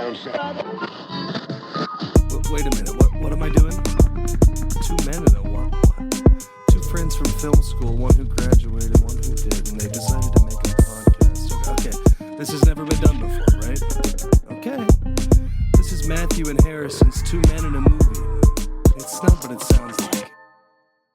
Wait a minute, what am I doing? Two men and a what? Two friends from film school, one who graduated, one who did, and they decided to make a podcast. Okay, this has never been done before, right? Okay. This is Matthew and Harrison's Two Men in a Movie. It's not what it sounds like.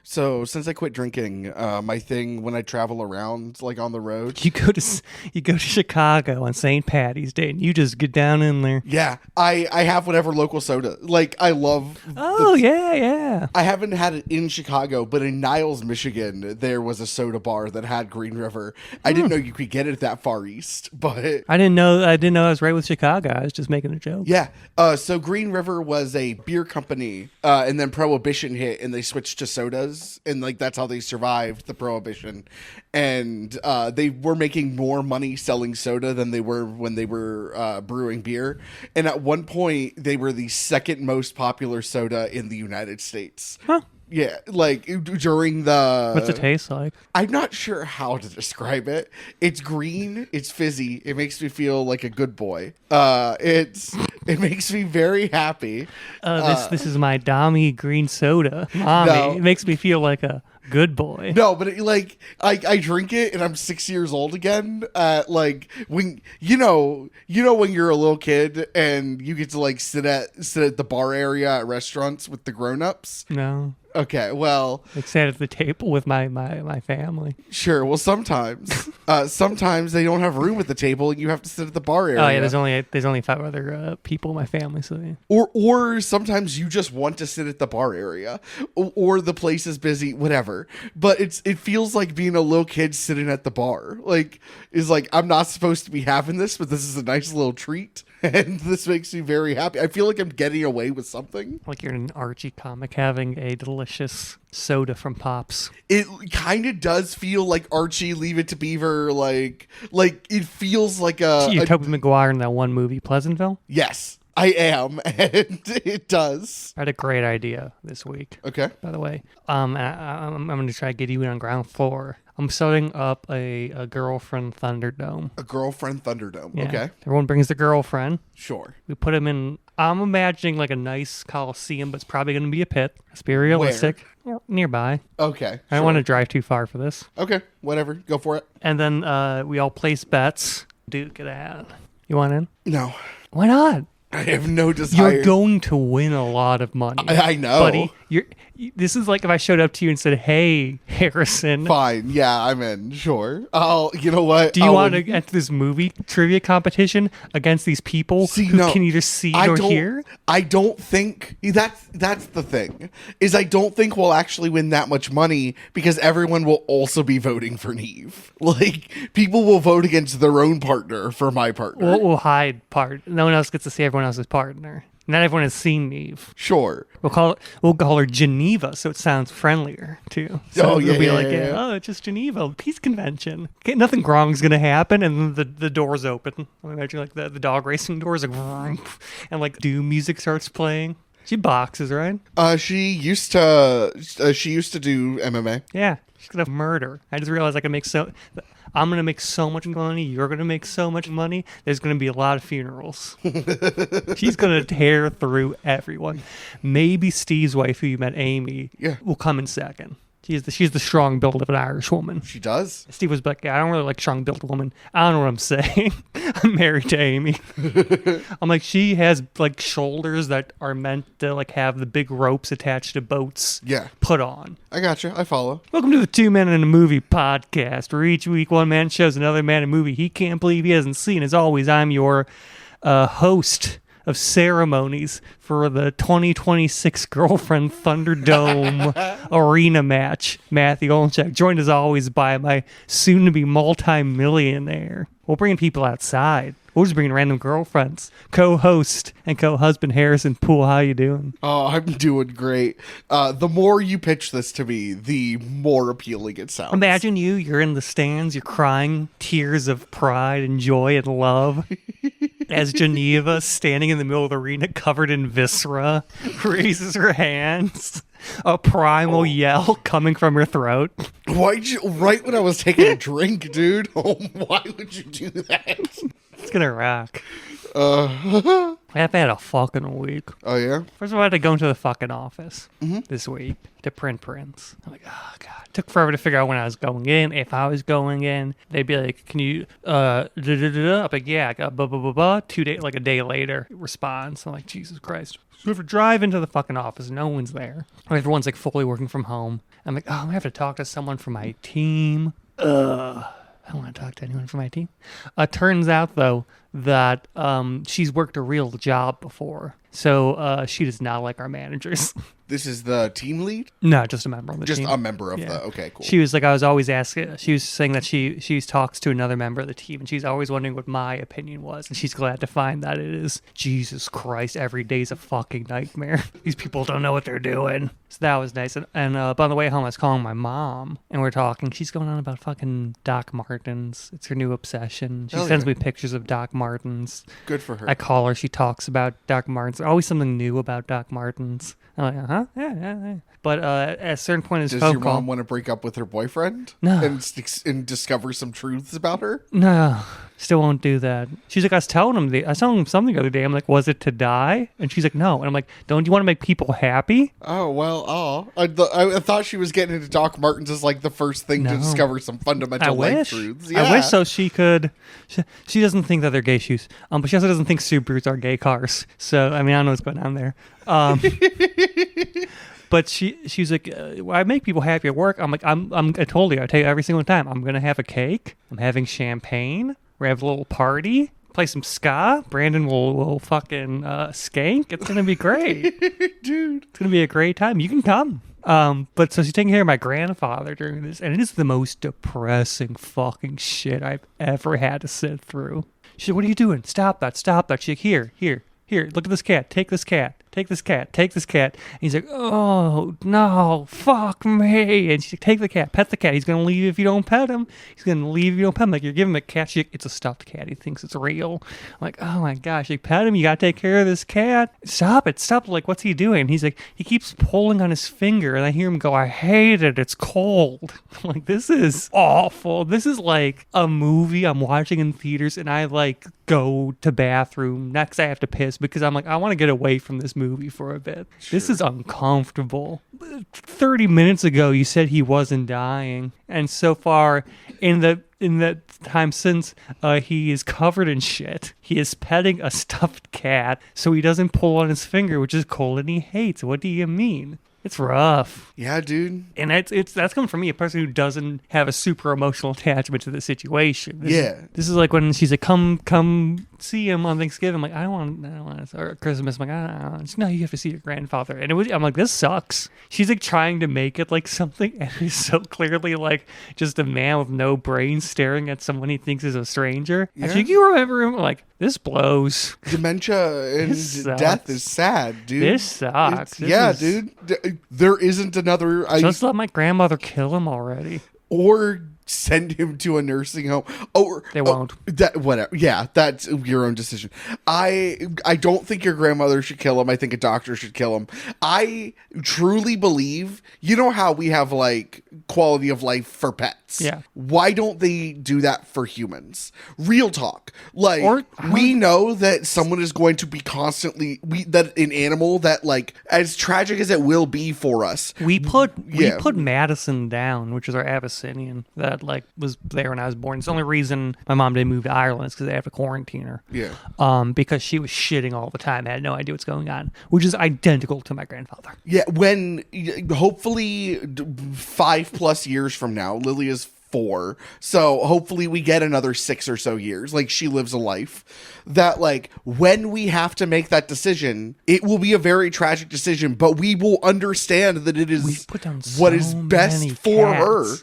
So since I quit drinking, my thing when I travel around, like on the road, You go to Chicago on St. Patty's Day, and you just get down in there. yeah, I have whatever local soda. Like I love. Oh yeah. I haven't had it in Chicago, but in Niles, Michigan, there was a soda bar that had Green River. I didn't know you could get it that far east, but I didn't know I was right with Chicago. I was just making a joke. yeah. So Green River was a beer company, and then Prohibition hit, and they switched to sodas. And like that's how they survived the Prohibition, and they were making more money selling soda than they were when they were brewing beer. And at one point, they were the second most popular soda in the United States. Huh. Yeah, like during the. What's it taste like? I'm not sure how to describe it. It's green. It's fizzy. It makes me feel like a good boy. It makes me very happy. This is my Dami green soda, mommy. No. It makes me feel like a good boy. No, but I drink it and I'm 6 years old again. Like when you know when you're a little kid and you get to like sit at the bar area at restaurants with the grown-ups. No. Okay, well, Like sat at the table with my family. sure. Well, sometimes they don't have room at the table and you have to sit at the bar area. Oh yeah, there's only 5 other people in my family, so yeah. Or sometimes you just want to sit at the bar area, or the place is busy, whatever. But it feels like being a little kid sitting at the bar. Like is like I'm not supposed to be having this, but this is a nice little treat, and this makes me very happy. I feel like I'm getting away with something. Like you're in an Archie comic having a delicious soda from Pops. It kind of does feel like Archie, Leave It to Beaver. Like it feels like You're Tobey Maguire in that one movie, Pleasantville. Yes, I am, and it does. I had a great idea this week. Okay. By the way, I'm going to try to get you in on ground floor. I'm setting up a girlfriend Thunderdome. A girlfriend Thunderdome. Yeah. Okay. Everyone brings their girlfriend. Sure. We put them in. I'm imagining like a nice coliseum, but it's probably going to be a pit. Let's be realistic. Nearby. Okay. I don't want to drive too far for this. Okay. Whatever. Go for it. And then we all place bets. Duke it out. You want in? No. Why not? I have no desire. You're going to win a lot of money. I know. Buddy. This is like if I showed up to you and said, "Hey, Harrison, Fine. Yeah, I'm in. Sure. You know what? do you want to enter this movie trivia competition against these people who can either see or hear?" I don't think that's the thing. Is I don't think we'll actually win that much money because everyone will also be voting for Neve. Like people will vote against their own partner for my partner. We'll hide part. No one else gets to see everyone else's partner. Not everyone has seen Neve. Sure. We'll call her Geneva, so it sounds friendlier too. So yeah, it'll be yeah, like, yeah. oh, it's just Geneva, peace convention. Okay, nothing wrong's gonna happen, and then the doors open. I imagine like the dog racing doors, like, and like Doom music starts playing. She boxes, right? She used to do MMA. Yeah, she's gonna murder. I just realized I'm gonna make so much money. You're gonna make so much money. There's gonna be a lot of funerals. She's gonna tear through everyone. Maybe Steve's wife, who you met, Amy, will come in second. She's the strong build of an Irish woman. She does. Steve was like, I don't really like strong built woman. I don't know what I'm saying. I'm married to Amy. I'm like, she has like shoulders that are meant to like have the big ropes attached to boats. Yeah. Put on. I gotcha. I follow. Welcome to the Two Men in a Movie podcast, where each week one man shows another man a movie he can't believe he hasn't seen. As always, I'm your host of ceremonies for the 2026 Girlfriend Thunderdome arena match, Matthew Olchek, joined as always by my soon-to-be multi-millionaire. We'll bring people outside. We'll just bring random girlfriends. Co-host and co-husband Harrison Poole, how you doing? Oh, I'm doing great. The more you pitch this to me, the more appealing it sounds. Imagine you're in the stands, you're crying tears of pride and joy and love as Geneva, standing in the middle of the arena covered in viscera, raises her hands. A primal yell coming from her throat. Why'd you, right when I was taking a drink, dude? Oh, why would you do that? It's gonna rock. I've had a fucking week. Oh yeah. First of all, I had to go into the fucking office this week to print prints. I'm like, oh god. It took forever to figure out when I was going in, if I was going in. They'd be like, can you I'm like, yeah, I got blah blah blah blah. 2 days, like a day later, response. I'm like, Jesus Christ. So we have to drive into the fucking office. No one's there. Everyone's like fully working from home. I'm like, oh, I'm gonna have to talk to someone from my team. I don't want to talk to anyone from my team. Turns out, though, that she's worked a real job before. So she does not like our managers. This is the team lead? No, just a member of the Just team. a member of Yeah. the... Okay, cool. She was like, I was always asking, she was saying that she talks to another member of the team, and she's always wondering what my opinion was, and she's glad to find that it is. Jesus Christ, every day's a fucking nightmare. These people don't know what they're doing. So that was nice. And on the way home, I was calling my mom, and we're talking. She's going on about fucking Doc Martens. It's her new obsession. She Hell sends yeah. me pictures of Doc Martens. Good for her. I call her. She talks about Doc Martens. There's always something new about Doc Martens. I'm like, uh-huh, yeah. But at a certain point in this Does phone your call... mom want to break up with her boyfriend? No. And discover some truths about her? No, still won't do that. She's like, I was telling him something the other day. I'm like, was it to die? And she's like, no. And I'm like, don't you want to make people happy? Oh, well, I thought she was getting into Doc Martens as like the first thing to No. discover some fundamental life wish. truths. I wish so she could. She doesn't think that they're gay shoes. But she also doesn't think Subarus are gay cars. So, I mean, I don't know what's going on there. But she's like, I make people happy at work. I'm like, I told you, I tell you every single time, I'm going to have a cake. I'm having champagne. We're having a little party. Play some ska. Brandon will fucking skank. It's going to be great. Dude. It's going to be a great time. You can come. But so she's taking care of my grandfather during this, and it is the most depressing fucking shit I've ever had to sit through. She's like, what are you doing? Stop that. She's like, here, look at this cat. Take this cat. Take this cat. And he's like, oh, no, fuck me. And she's like, take the cat. Pet the cat. He's going to leave if you don't pet him. I'm like, you're giving him a cat. She's like, it's a stuffed cat. He thinks it's real. I'm like, oh, my gosh. You pet him. You got to take care of this cat. Stop it. Like, what's he doing? And he's like, he keeps pulling on his finger. And I hear him go, I hate it. It's cold. I'm like, this is awful. This is like a movie I'm watching in theaters. And I like go to bathroom. Next, I have to piss because I'm like, I want to get away from this movie for a bit. Sure. This is uncomfortable. 30 minutes ago, you said he wasn't dying. And so far, in the time since, he is covered in shit. He is petting a stuffed cat so he doesn't pull on his finger, which is cold and he hates. What do you mean? It's rough. Yeah, dude. And that's coming from me, a person who doesn't have a super emotional attachment to the situation. This is like when she's like, come see him on Thanksgiving. I'm like, I don't want to, or Christmas. I'm like, I don't want to. No, you have to see your grandfather. And I'm like, this sucks. She's like trying to make it like something, and it's so clearly like just a man with no brain staring at someone he thinks is a stranger. Yeah. And she's like, you remember him? I'm like, this blows. Dementia and This sucks. death is sad, dude. This sucks. Dude. There isn't another... Just let my grandmother kill him already. Or send him to a nursing home. They won't. Whatever. Yeah, that's your own decision. I don't think your grandmother should kill him. I think a doctor should kill him. I truly believe, you know how we have like quality of life for pets? Yeah. Why don't they do that for humans? Real talk. Like, Or- we know that someone is going to be constantly, that an animal that like, as tragic as it will be for us, We put Yeah. Madison down, which is our Abyssinian that like was there when I was born. It's the only reason my mom didn't move to Ireland is because they have to quarantine her. Yeah. Because she was shitting all the time. I had no idea what's going on, which is identical to my grandfather. Yeah, when hopefully 5+ years from now, Lily is 4, so hopefully we get another 6 or so years. Like, she lives a life that, like, when we have to make that decision, it will be a very tragic decision, but we will understand that it is We've put down what so is best many for cats. her.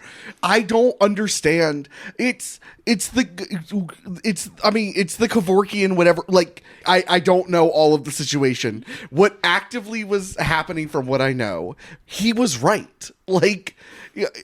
I don't understand. It's the Kevorkian whatever. Like, I don't know all of the situation. What actively was happening, from what I know, he was right. Like,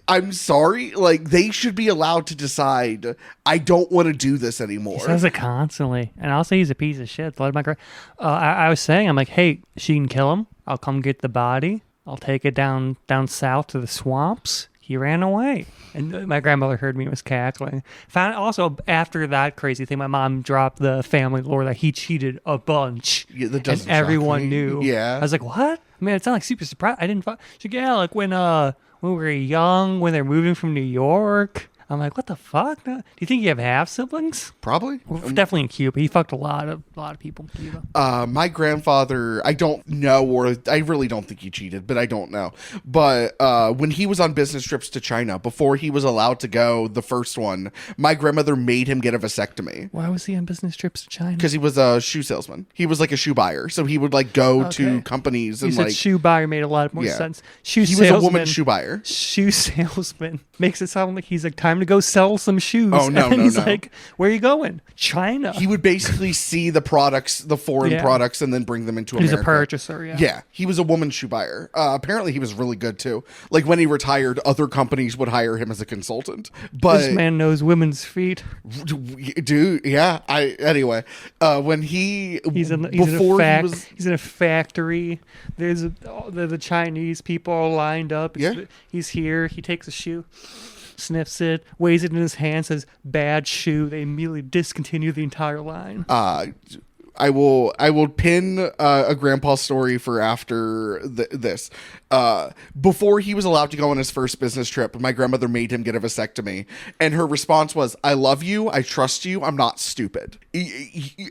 I'm sorry. Like, they should be allowed to decide, I don't want to do this anymore. He says it constantly, and I'll say he's a piece of shit. I was saying, I'm like, hey, she can kill him. I'll come get the body. I'll take it down south to the swamps. he ran away. And my grandmother heard me and was cackling. Found also after that crazy thing, my mom dropped the family lore that he cheated a bunch. Yeah, that and doesn't shock everyone me. knew. Yeah. I was like, what? I mean, it's not like super surprised. I didn't. She's like, yeah, like when we were young, when they're moving from New York. I'm like, what the fuck? Do you think you have half siblings? Probably. Well, definitely in Cuba. He fucked a lot of people in Cuba. My grandfather, I don't know, or I really don't think he cheated, but I don't know. But when he was on business trips to China, before he was allowed to go, the first one, my grandmother made him get a vasectomy. Why was he on business trips to China? Because he was a shoe salesman. He was like a shoe buyer. So he would like go to Okay. companies You and said like shoe buyer made a lot more Yeah. sense. Shoe he salesman. was a woman shoe buyer. Shoe salesman makes it sound like he's like, time to go sell some shoes. Oh, no, and no, he's no. like, where are you going? China. He would basically see the products, the foreign Yeah. products, and then bring them into He's America. a purchaser, yeah. Yeah, he was a woman shoe buyer. Apparently, he was really good too. Like when he retired, other companies would hire him as a consultant. But This man knows women's feet. dude, yeah. Anyway, when He's in before he was he's in a factory. There's the Chinese people all lined up. Yeah. He's here. He takes a shoe, sniffs it, weighs it in his hand, says bad shoe. They immediately discontinue the entire line. I will pin a grandpa story for after this. Before he was allowed to go on his first business trip, my grandmother made him get a vasectomy, and her response was, "I love you, I trust you, I'm not stupid.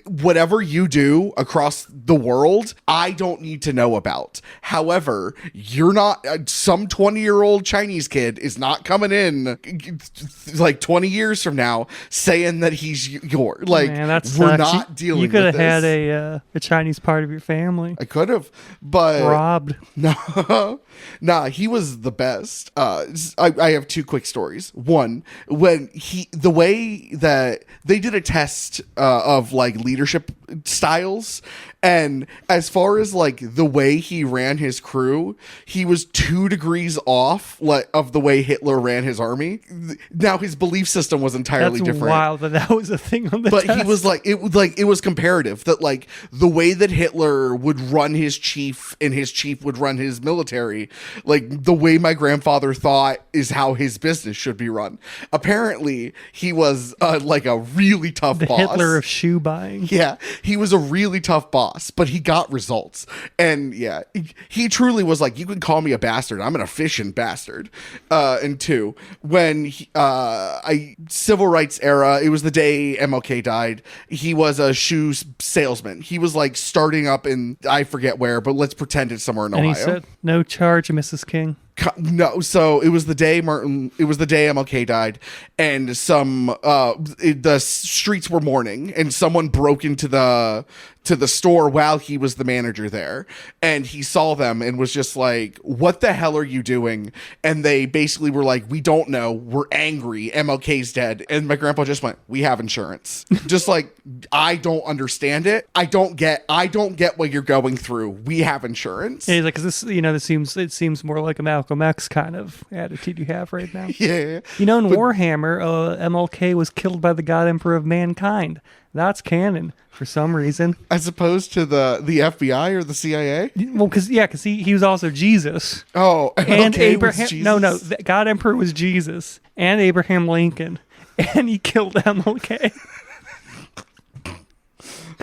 Whatever you do across the world, I don't need to know about. However, you're not some 20-year-old Chinese kid is not coming in like 20 years from now saying that he's your like Man, that we're sucks. not dealing You could with have this." had a Chinese part of your family I could have, but robbed. no, nah, he was the best. I have two quick stories. One, when the way that they did a test of like leadership styles, and as far as like the way he ran his crew, he was 2 degrees off like of the way Hitler ran his army. Now his belief system was entirely That's different. wild that was a thing on the But test. he was like it was comparative that like the way that Hitler would run his chief and his chief would run his military, like the way my grandfather thought is how his business should be run. Apparently, he was like a really tough the boss. Hitler of shoe buying. Yeah, he was a really tough boss, but he got results. And yeah, he truly was like, you can call me a bastard. I'm an efficient bastard. And two, when civil rights era, it was the day MLK died. He was a shoe salesman. He was like starting up in, I forget where, but let's pretend it's somewhere in And Ohio. he said, no charge, Mrs. King. No, so it was the day MLK died, and the streets were mourning, and someone broke into the store while he was the manager there, and he saw them and was just like, "What the hell are you doing?" And they basically were like, "We don't know. We're angry. MLK's dead." And my grandpa just went, "We have insurance." Just like, I don't understand it. I don't get what you're going through. We have insurance. Yeah, he's like, 'cause it seems more like a Malcolm X kind of attitude you have right now. Yeah. You know, in Warhammer, MLK was killed by the God Emperor of Mankind. That's canon for some reason. As opposed to the FBI or the CIA? Well, because he was also Jesus. Oh, And MLK Abraham. was Jesus? No, the God Emperor was Jesus and Abraham Lincoln, and he killed MLK.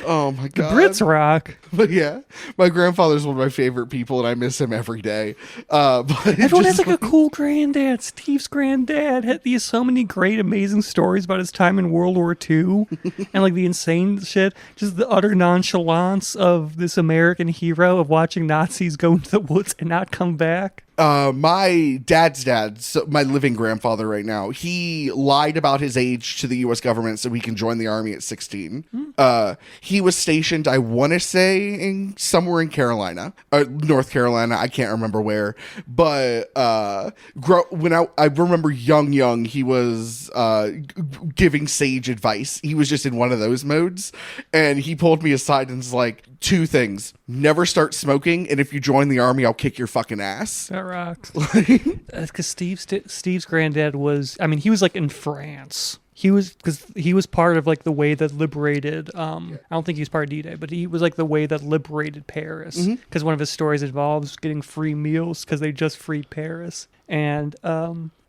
Oh my god. Brits rock. But yeah, my grandfather's one of my favorite people, and I miss him every day. But Everyone has like a cool granddad. Steve's granddad had these so many great, amazing stories about his time in World War II and like the insane shit. Just the utter nonchalance of this American hero of watching Nazis go into the woods and not come back. My dad's dad, so my living grandfather right now, he lied about his age to the U.S. government so he can join the army at 16. He was stationed, I want to say, somewhere in Carolina, North Carolina. I can't remember where, but when I remember young, he was giving sage advice. He was just in one of those modes, and he pulled me aside and was like, 2 things: never start smoking, and if you join the army, I'll kick your fucking ass. That rocks. Because Steve's granddad was, I mean, he was like in France. He was part of like the way that liberated. I don't think he was part of D-Day, but he was like the way that liberated Paris. Because one of his stories involves getting free meals because they just freed Paris. And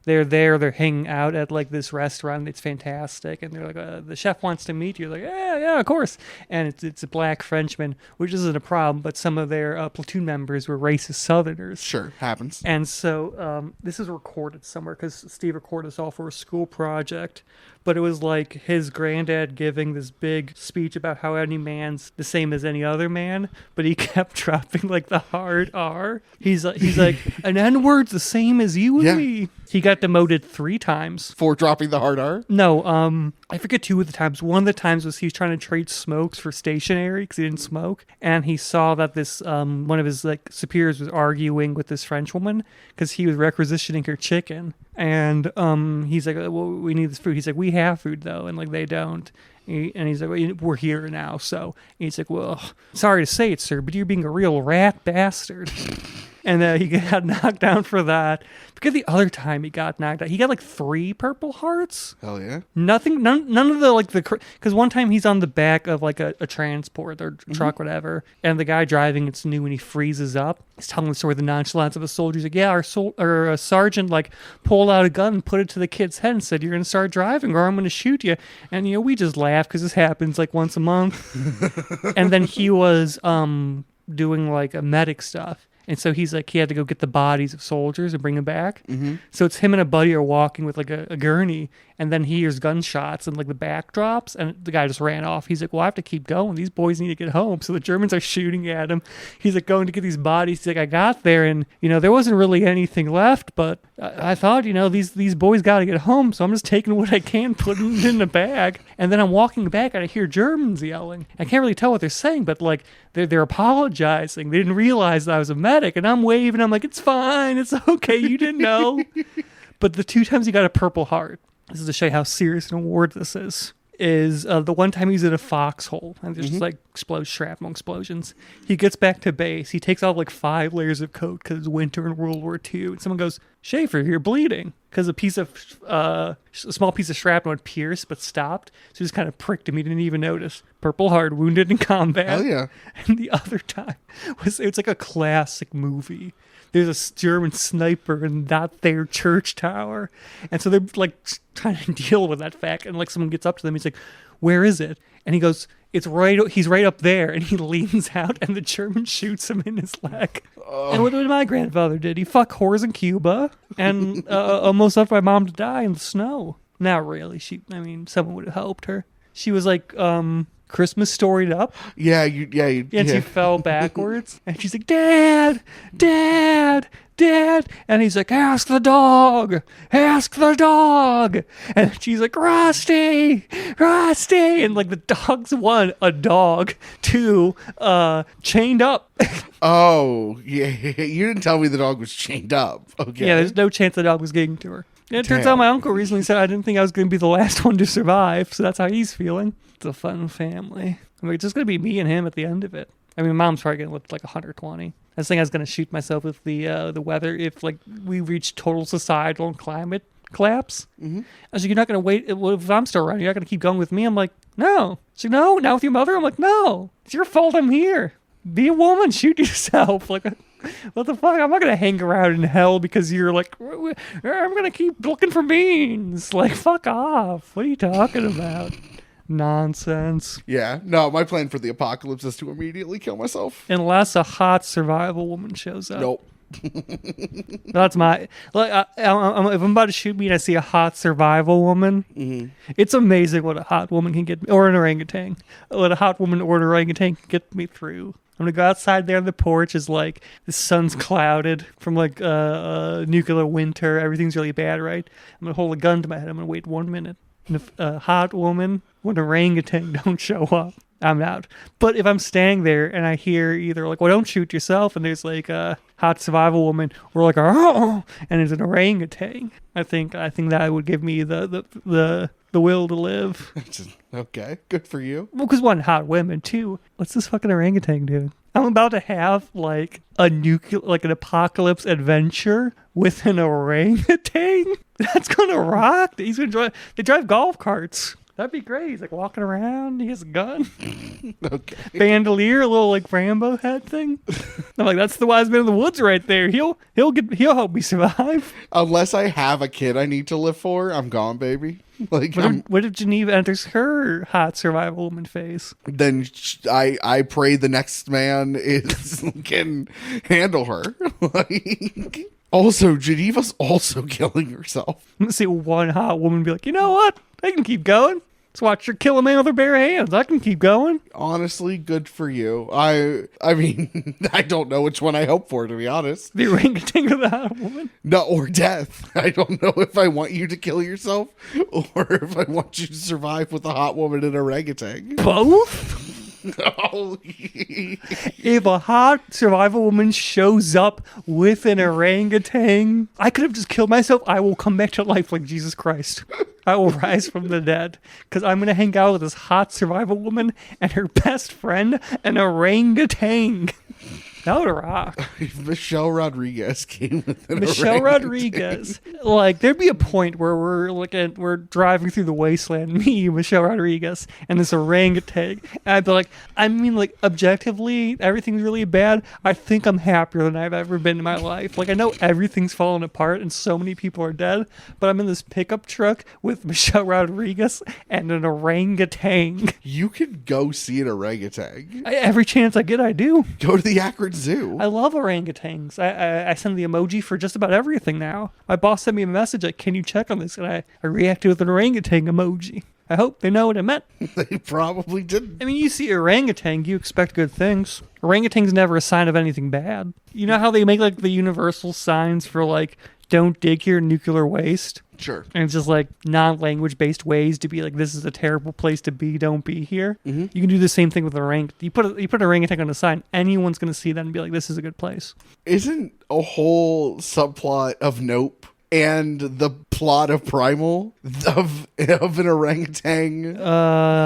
they're hanging out at like this restaurant. It's fantastic, and they're like, the chef wants to meet you. Like, yeah, of course. And it's a black Frenchman, which isn't a problem, but some of their platoon members were racist Southerners. Sure, happens. And so this is recorded somewhere because Steve recorded this all for a school project. But it was like his granddad giving this big speech about how any man's the same as any other man, but he kept dropping like the hard R. He's like, an N-word's the same as you and Yeah. me. He got demoted 3 times. For dropping the hard R? No, I forget 2 of the times. One of the times was he was trying to trade smokes for stationery because he didn't smoke, and he saw that this one of his like superiors was arguing with this French woman because he was requisitioning her chicken, and he's like, well, we need this food. He's like, we have food though, and like they don't. And he's like, well, we're here now, so. And he's like, well, sorry to say it, sir, but you're being a real rat bastard. And he got knocked down for that. Because the other time he got knocked out, he got like 3 Purple Hearts. Hell yeah. None of the like the, because one time he's on the back of like a transport or truck, whatever, and the guy driving it's new and he freezes up. He's telling the story with the nonchalance of a soldier. He's like, yeah, our sergeant like pulled out a gun and put it to the kid's head and said, you're gonna start driving or I'm gonna shoot you. And we just laugh because this happens like once a month. And then he was doing like a medic stuff. And so he's like, he had to go get the bodies of soldiers and bring them back. Mm-hmm. So it's him and a buddy are walking with like a gurney, and then he hears gunshots and like the back drops, and the guy just ran off. He's like, well, I have to keep going. These boys need to get home. So the Germans are shooting at him. He's like going to get these bodies. He's like, I got there, and there wasn't really anything left, but I thought, these boys got to get home, so I'm just taking what I can, putting it in the bag, and then I'm walking back and I hear Germans yelling. I can't really tell what they're saying, but like they're apologizing. They didn't realize that I was a medic, and I'm waving. I'm like, it's fine, it's okay, you didn't know. But the 2 times he got a Purple Heart, this is to show you how serious an award this is the one time he's in a foxhole and there's just like shrapnel explosions. He gets back to base. He takes off like 5 layers of coat because it's winter in World War II. And someone goes, Schaefer, you're bleeding. Because a small piece of shrapnel had pierced but stopped. So he just kind of pricked him. He didn't even notice. Purple Heart, wounded in combat. Hell yeah. And the other time it's like a classic movie. There's a German sniper in that their church tower. And so they're like trying to deal with that fact. And like someone gets up to them. He's like, where is it? And he goes, he's right up there. And he leans out and the German shoots him in his leg. And what my grandfather did, he fucked whores in Cuba and almost left my mom to die in the snow. Not really. Someone would have helped her. She was like, Christmas storied up. Yeah, And she fell backwards. And she's like, Dad. And he's like, ask the dog. And she's like, Rusty. And like the dog's 1, a dog, 2, chained up. Oh, yeah. You didn't tell me the dog was chained up. Okay. Yeah, there's no chance the dog was getting to her. And it turns out my uncle recently said I didn't think I was going to be the last one to survive. So that's how he's feeling. It's a fun family. It's just going to be me and him at the end of it. Mom's probably going to look like 120. I was thinking I was going to shoot myself with the weather if like we reach total societal and climate collapse. Mm-hmm. I was like, you're not going to wait. Well, if I'm still around, you're not going to keep going with me. I'm like, no. She's like, no, not with your mother. I'm like, no. It's your fault I'm here. Be a woman. Shoot yourself. Like, what the fuck? I'm not going to hang around in hell because you're like, I'm going to keep looking for beans. Like, fuck off. What are you talking about? Nonsense. Yeah. No, my plan for the apocalypse is to immediately kill myself. Unless a hot survival woman shows up. Nope. That's my... Like, if I'm about to shoot me and I see a hot survival woman, it's amazing what a hot woman can get me, or an orangutan. What a hot woman or an orangutan can get me through. I'm gonna go outside there on the porch. Is like the sun's clouded from like nuclear winter. Everything's really bad, right? I'm gonna hold a gun to my head. I'm gonna wait 1 minute. And if a hot woman or an orangutan don't show up, I'm out. But if I'm standing there and I hear either like, well, don't shoot yourself, and there's like a hot survival woman, or like, oh, and it's an orangutan, I think that would give me the will to live. Okay, good for you. Well, because 1, hot women. 2, what's this fucking orangutan doing? I'm about to have like an apocalypse adventure with an orangutan. That's gonna rock. He's gonna drive. They drive golf carts. That'd be great. He's like walking around. He has a gun, Okay. bandolier, a little like Rambo head thing. I'm like, that's the wise man in the woods right there. He'll help me survive. Unless I have a kid I need to live for, I'm gone, baby. Like, What if Geneva enters her hot survival woman phase? then I pray the next man can handle her. Like, also, Geneva's also killing herself. Let's see one hot woman be like, you know what? I can keep going. Let's watch her kill a man with her bare hands. I can keep going. Honestly, good for you. I mean, I don't know which one I hope for, to be honest. The orangutan or the hot woman? No, or death. I don't know if I want you to kill yourself or if I want you to survive with a hot woman and orangutan. Both? Oh, If a hot survival woman shows up with an orangutan, I could have just killed myself. I will come back to life like Jesus Christ. I will rise from the dead because I'm going to hang out with this hot survival woman and her best friend, an orangutan. That would rock. if Michelle Rodriguez came with an Michelle orangutan. Rodriguez. Like, there'd be a point where we're driving through the wasteland, me, Michelle Rodriguez, and this orangutan. And I'd be like, I mean, like, objectively, everything's really bad. I think I'm happier than I've ever been in my life. Like, I know everything's falling apart and so many people are dead, but I'm in this pickup truck with Michelle Rodriguez and an orangutan. You could go see an orangutan. Every chance I get, I do. Go to the Akron Zoo. I love orangutans. I send the emoji for just about everything now. My boss sent me a message like, can you check on this? And I reacted with an orangutan emoji. I hope they know what it meant. They probably didn't. I mean, you see orangutan, you expect good things. Orangutan's never a sign of anything bad. You know how they make like the universal signs for like, don't dig here, nuclear waste? Sure. And it's just like non-language based ways to be like, this is a terrible place to be, don't be here. You can do the same thing with orangutan. You put an orangutan on a sign, anyone's going to see that and be like, this is a good place. Isn't a whole subplot of Nope and the plot of Primal of an orangutan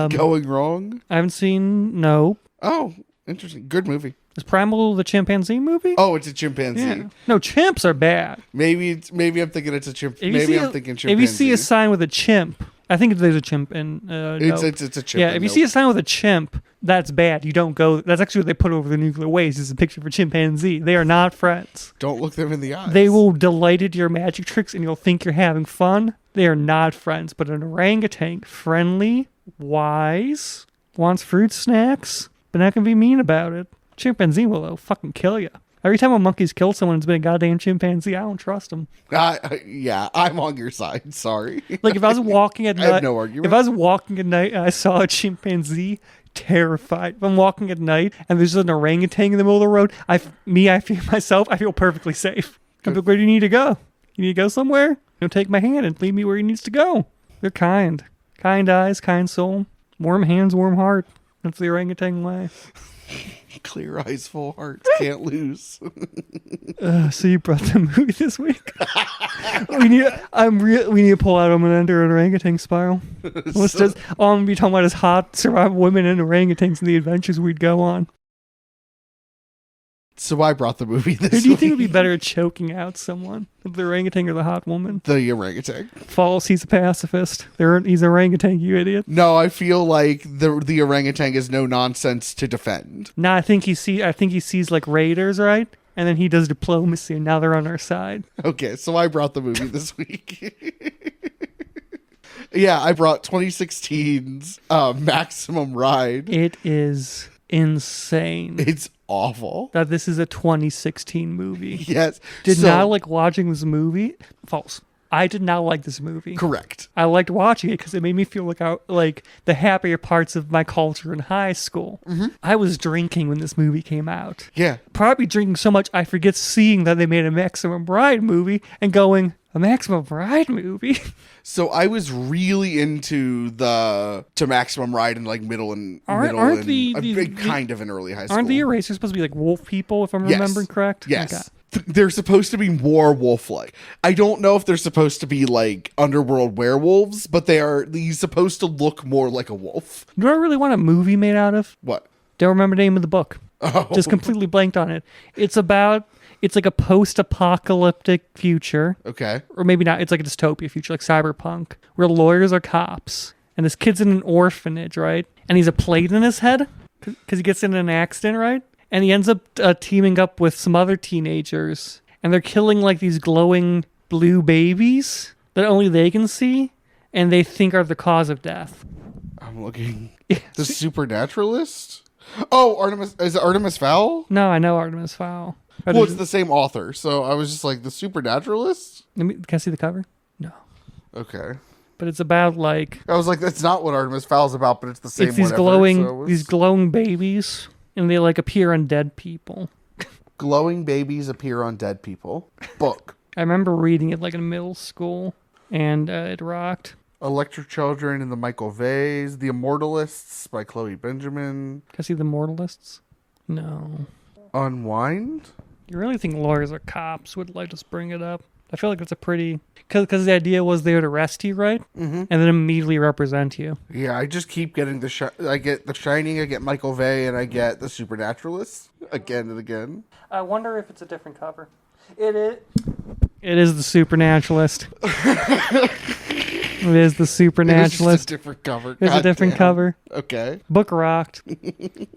going wrong? I haven't seen, no. Oh, interesting. Good movie. Is Primal the chimpanzee movie? Oh, it's a chimpanzee. Yeah. No, chimps are bad. Maybe I'm thinking it's a chimp. If you Maybe see I'm a- thinking chimpanzee. If you see a sign with a chimp, I think there's a chimp in it's a chimp. Yeah, if you see a sign with a chimp, that's bad. You don't go. That's actually what they put over the nuclear waste is a picture of a chimpanzee. They are not friends. Don't look them in the eyes. They will delight at your magic tricks and you'll think you're having fun. They are not friends. But an orangutan, friendly, wise, wants fruit snacks, but not going to be mean about it. Chimpanzee will, though, fucking kill you. Every time a monkey's killed someone, it's been a goddamn chimpanzee. I don't trust them. Yeah, I'm on your side. Sorry. Like, if I was walking at I have night, no argument. if I was walking at night and I saw a chimpanzee, terrified. If I'm walking at night and there's an orangutan in the middle of the road, I feel myself, I feel perfectly safe. I'm like, where do you need to go? You need to go somewhere? He'll take my hand and lead me where he needs to go. They're kind. Kind eyes, kind soul. Warm hands, warm heart. That's the orangutan way. Clear eyes, full hearts. Can't lose. So you brought the movie this week? we need to pull out. I'm gonna enter an orangutan spiral. Let's just all I'm gonna be talking about is hot survival women and orangutans and the adventures we'd go on. So I brought the movie this Who do you think would week. be better at choking out someone? The orangutan or the hot woman? The orangutan. False, he's a pacifist. He's an orangutan, you idiot. No, I feel like the orangutan is no nonsense to defend. Nah, I think he sees like raiders, right? And then he does diplomacy, and now they're on our side. Okay, so I brought the movie this week. Yeah, I brought 2016's Maximum Ride. It is insane It's awful. that this is a 2016 movie. Yes. Did so, not like watching this movie. False. I did not like this movie. Correct. I liked watching it because it made me feel like the happier parts of my culture in high school. I was drinking when this movie came out. Yeah. Probably drinking so much I forget seeing that they made a Maximum Ride movie and going, a Maximum Ride movie? So I was really into Maximum Ride in like middle and Aren't kind of in early high school. Aren't the erasers supposed to be like wolf people, if I'm Yes. remembering correct? Yes. Okay. They're supposed to be more wolf-like. I don't know if they're supposed to be like underworld werewolves, but he's supposed to look more like a wolf. You know what I really want a movie made out of? What? Don't remember the name of the book. Oh. Just completely blanked on it. It's like a post-apocalyptic future. Okay. Or maybe not. It's like a dystopia future, like cyberpunk, where lawyers are cops. and this kid's in an orphanage, right? And he's a plate in his head because he gets in an accident, right? And he ends up teaming up with some other teenagers, and they're killing like these glowing blue babies that only they can see, and they think are the cause of death. I'm looking. The Supernaturalist? Oh, Artemis. Is it Artemis Fowl? No, I know Artemis Fowl. But Well, it's the same author, so I was just like, the Supernaturalist? can I see the cover? No. Okay. But it's about like I was like, that's not what Artemis Fowl's about, but it's the same it's these whatever, glowing so it was- these glowing babies, and they like appear on dead people. glowing babies appear on dead people. Book. I remember reading it like in middle school, and it rocked. Electric Children and the Michael Vays. The Immortalists by Chloe Benjamin. Can I see the Mortalists? No. Unwind? You really think lawyers or cops would like just bring it up? I feel like it's a pretty... Because the idea was they would arrest you, right? Mm-hmm. And then immediately represent you. Yeah, I just keep getting I get The Shining, I get Michael Vay, and I get The Supernaturalist again and again. I wonder if it's a different cover. It is. It is the Supernaturalist. It is the It's Supernaturalist. just a different cover. It's a God different damn. cover. Okay. Book rocked.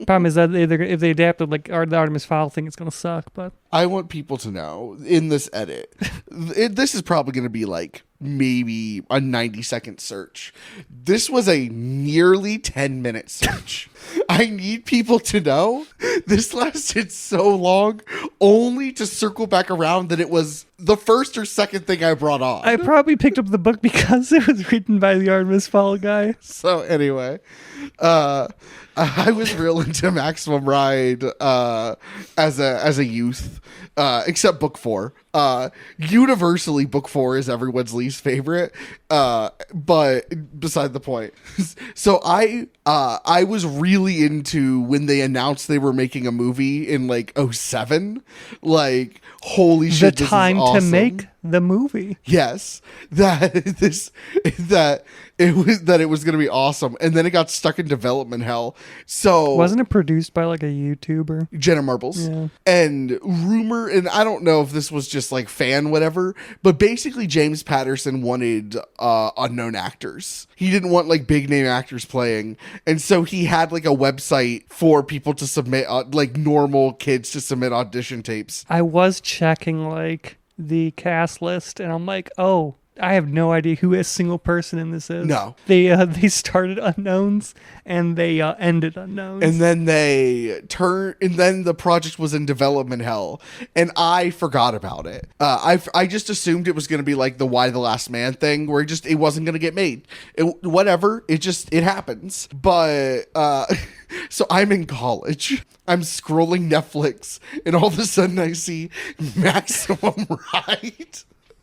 Problem is that if they adapted like the Artemis Fowl thing, it's gonna suck. But I want people to know in this edit, this is probably going to be like maybe a 90-second search. This was a nearly 10-minute search. I need people to know this lasted so long only to circle back around that it was the first or second thing I brought on. I probably picked up the book because it was written by the Artemis Fowl guy. So anyway, I was real into Maximum Ride as a youth, except book 4. Universally, book 4 is everyone's least favorite, but beside the point. So I was really into when they announced they were making a movie in like 2007. Like, holy shit, The this time is awesome. to make the movie. Yes, that it was going to be awesome, and then it got stuck in development hell. So Wasn't it produced by like a YouTuber? Jenna Marbles. Yeah. And rumor, and I don't know if this was just like fan whatever, but basically James Patterson wanted unknown actors. He didn't want like big name actors playing, and so he had like a website for people to submit, like normal kids to submit audition tapes. I was checking like the cast list, and I'm like, oh, I have no idea who a single person in this is. No. They started unknowns and they ended unknowns. And then and then the project was in development hell, and I forgot about it. I just assumed it was going to be like the Why the Last Man thing, where it wasn't going to get made. It happens. But so I'm in college. I'm scrolling Netflix, and all of a sudden I see Maximum Ride.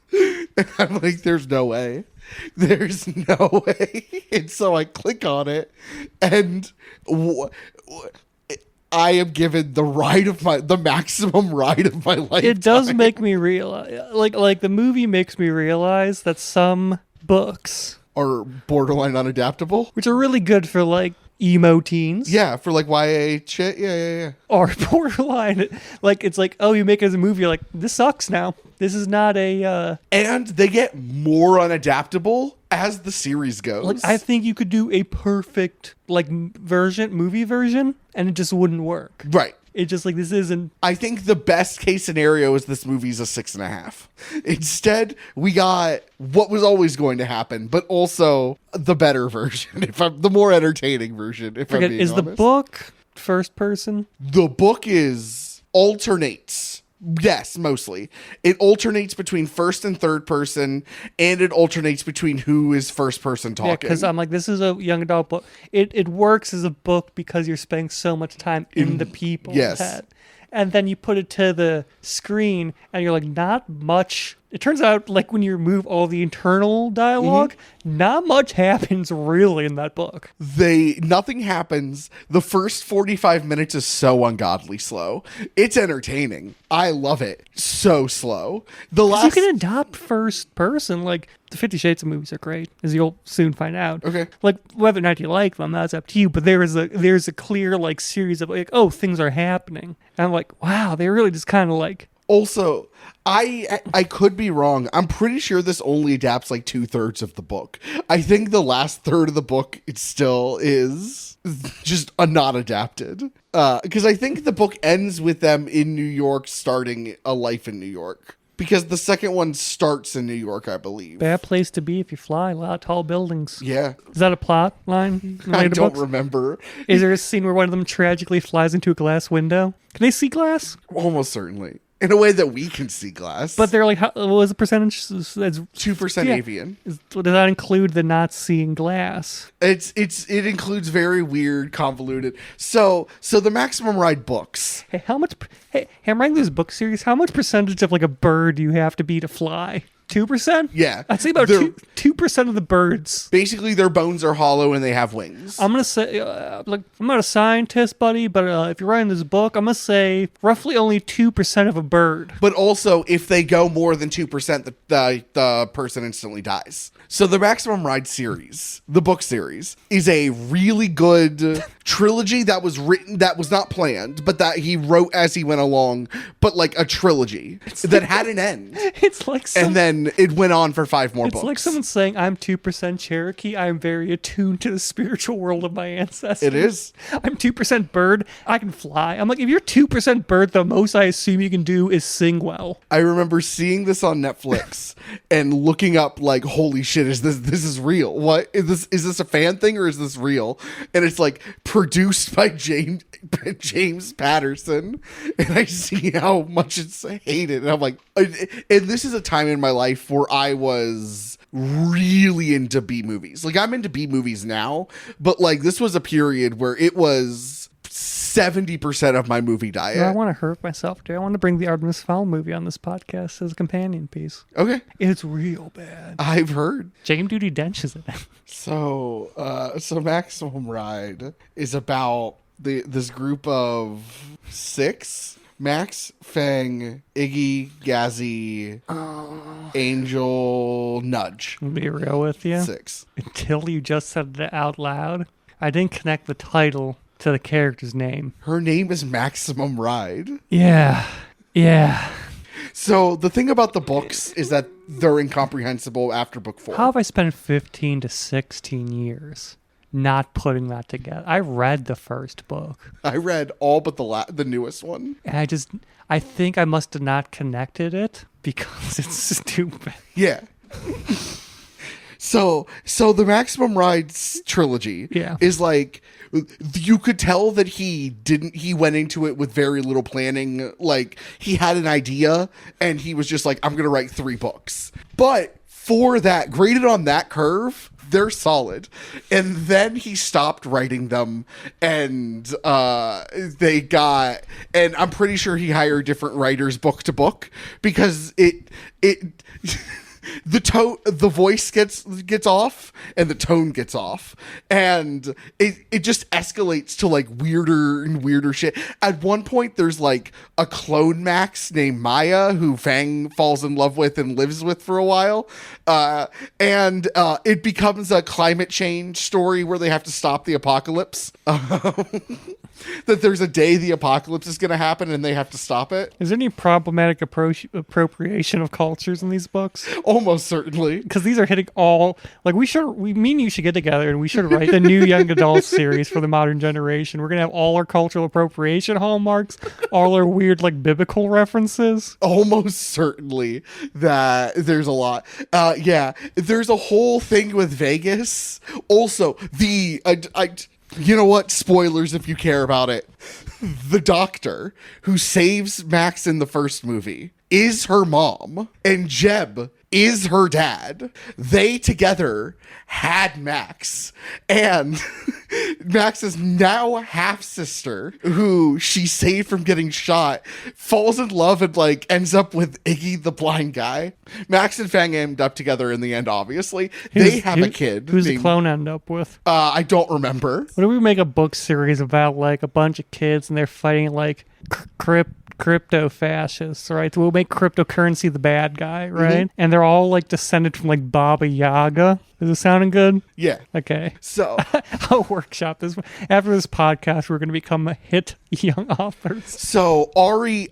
And I'm like, there's no way. There's no way. And so I click on it, and I am given the maximum ride of my life. it does make me realize, like the movie makes me realize that some books, Or borderline unadaptable. which are really good for like emo teens, Yeah, for like YA shit. Yeah. are borderline. Like it's like, oh, you make it as a movie, you're like, this sucks now. This is not a And they get more unadaptable as the series goes. like. I think you could do a perfect like movie version, and it just wouldn't work. Right. It just like this isn't. I think the best case scenario is this movie's a 6.5. Instead, we got what was always going to happen, but also the better version, the more entertaining version. If I'm Forget, being is the honest. book first person? The book alternates. Yes, mostly. It alternates between first and third person, and it alternates between who is first person talking. Yeah, because I'm like, this is a young adult book. It works as a book because you're spending so much time in the people's yes. head. And then you put it to the screen, and you're like, not much. It turns out, like, when you remove all the internal dialogue, not much happens really in that book. Nothing happens. The first 45 minutes is so ungodly slow. It's entertaining. I love it. So slow. The 'Cause last you can adopt first person. Like, the 50 Shades of movies are great, as you'll soon find out. Okay. Like, whether or not you like them, that's up to you. But there's a clear, like, series of, like, oh, things are happening. And I'm like, wow, they really just kind of, like, Also, I could be wrong. I'm pretty sure this only adapts like 2/3 of the book. I think the last third of the book it still is just not adapted. Because I think the book ends with them in New York starting a life in New York. Because the second one starts in New York, I believe. Bad place to be if you fly. A lot of tall buildings. Yeah. Is that a plot line? I related to don't books? remember. Is there a scene where one of them tragically flies into a glass window? Can they see glass? Almost certainly. In a way that we can see glass. But they're like, what was the percentage? That's 2% yeah. avian. Does that include the not seeing glass? It includes very weird, convoluted. So the Maximum Ride books. Hey, how much? Hey, I'm writing this book series. How much percentage of like a bird do you have to be to fly? 2%? Yeah. I'd say about They're- 2% of the birds. Basically, their bones are hollow and they have wings. I'm gonna say, like, I'm not a scientist, buddy, but if you're writing this book, I'm gonna say roughly only 2% of a bird. But also, if they go more than 2%, the person instantly dies. So the Maximum Ride series, the book series, is a really good trilogy that was written, that was not planned, but that he wrote as he went along, but like a trilogy that had an end. It's like And then it went on for 5 more it's books. like someone saying, "I'm 2% Cherokee. I'm very attuned to the spiritual world of my ancestors." It is. I'm 2% bird. I can fly. I'm like, if you're 2% bird, the most I assume you can do is sing well. I remember seeing this on Netflix and looking up like, holy shit, is this is real? What is this a fan thing or is this real? And it's like produced by James Patterson, and I see how much it's hated, and I'm like, and this is a time in my life where I was really into B movies. Like I'm into B movies now, but like this was a period where it was 70% of my movie Do I diet. want to hurt myself? Do I want to bring the Artemis Fowl movie on this podcast as a companion piece? Okay, It's real bad. I've heard. James Duty Dench is in it. So Maximum Ride is about this group of 6: Max, Fang, Iggy, Gazzy, Angel, Nudge. I'll be real with you. 6. Until you just said it out loud, I didn't connect the title to the character's name. Her name is Maximum Ride. Yeah. So the thing about the books is that they're incomprehensible after book 4. How have I spent 15 to 16 years not putting that together? I read the first book, I read all but the newest one. and I think I must have not connected it because it's stupid. Yeah. So the Maximum Ride trilogy Yeah. is like, you could tell that he went into it with very little planning. Like he had an idea and he was just like, I'm going to write 3 books. But for that, graded on that curve, they're solid. And then he stopped writing them, and and I'm pretty sure he hired different writers book to book, because it the voice gets off and the tone gets off, and it just escalates to like weirder and weirder shit. At one point there's like a clone Max named Maya who Fang falls in love with and lives with for a while, and it becomes a climate change story where they have to stop the apocalypse. That there's a day the apocalypse is going to happen and they have to stop it. Is there any problematic appropriation of cultures in these books? Almost certainly. Because these are hitting all, like, me and you should get together and we should write the new young adult series for the modern generation. We're gonna have all our cultural appropriation hallmarks, all our weird like biblical references. Almost certainly that there's a lot. Yeah, there's a whole thing with Vegas. Also, you know what? Spoilers if you care about it. The doctor who saves Max in the first movie is her mom, and Jeb is her dad. They together had Max, and Max's now half sister, who she saved from getting shot, falls in love and like ends up with Iggy the blind guy. Max and Fang end up together in the end, obviply. They have a kid. Who's the named- clone end up with? I don't remember. What if we make a book series about like a bunch of kids and they're fighting like crypto fascists, right? We'll make cryptocurrency the bad guy, right? And they're all like descended from like Baba Yaga. Is it sounding good? Yeah. Okay. So I'll workshop this. After this podcast, we're going to become hit young authors. So Ari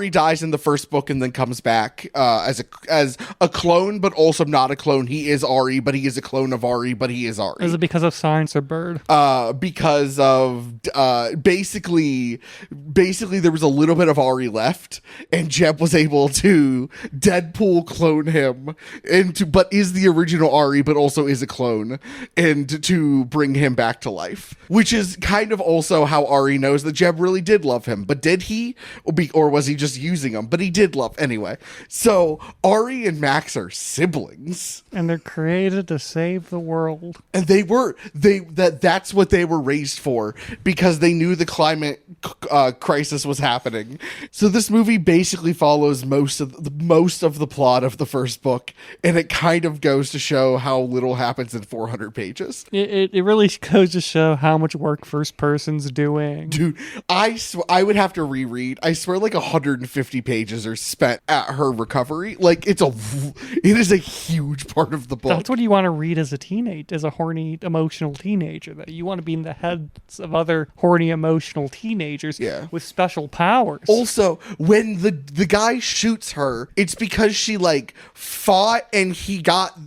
dies in the first book and then comes back as a clone, but also not a clone. He is Ari, but he is a clone of Ari, but he is Ari. Is it because of Science or Bird? Because of basically there was a little bit of Ari left, and Jeb was able to Deadpool clone him but is the original Ari, but also is a clone, and to bring him back to life, which is kind of also how Ari knows that Jeb really did love him. But did he, or was he just using him? But he did love anyway. So Ari and Max are siblings, and they're created to save the world. and that's what they were raised for, because they knew the climate crisis was happening. So this movie basically follows most of the plot of the first book, and it kind of goes to show how little happens in 400 pages. It really goes to show how much work first person's doing. Dude, I would have to reread. I swear, like 150 pages are spent at her recovery. Like it is a huge part of the book. That's what you want to read as a horny, emotional teenager. That you want to be in the heads of other horny, emotional teenagers with special powers. Also, when the guy shoots her, it's because she like fought and he got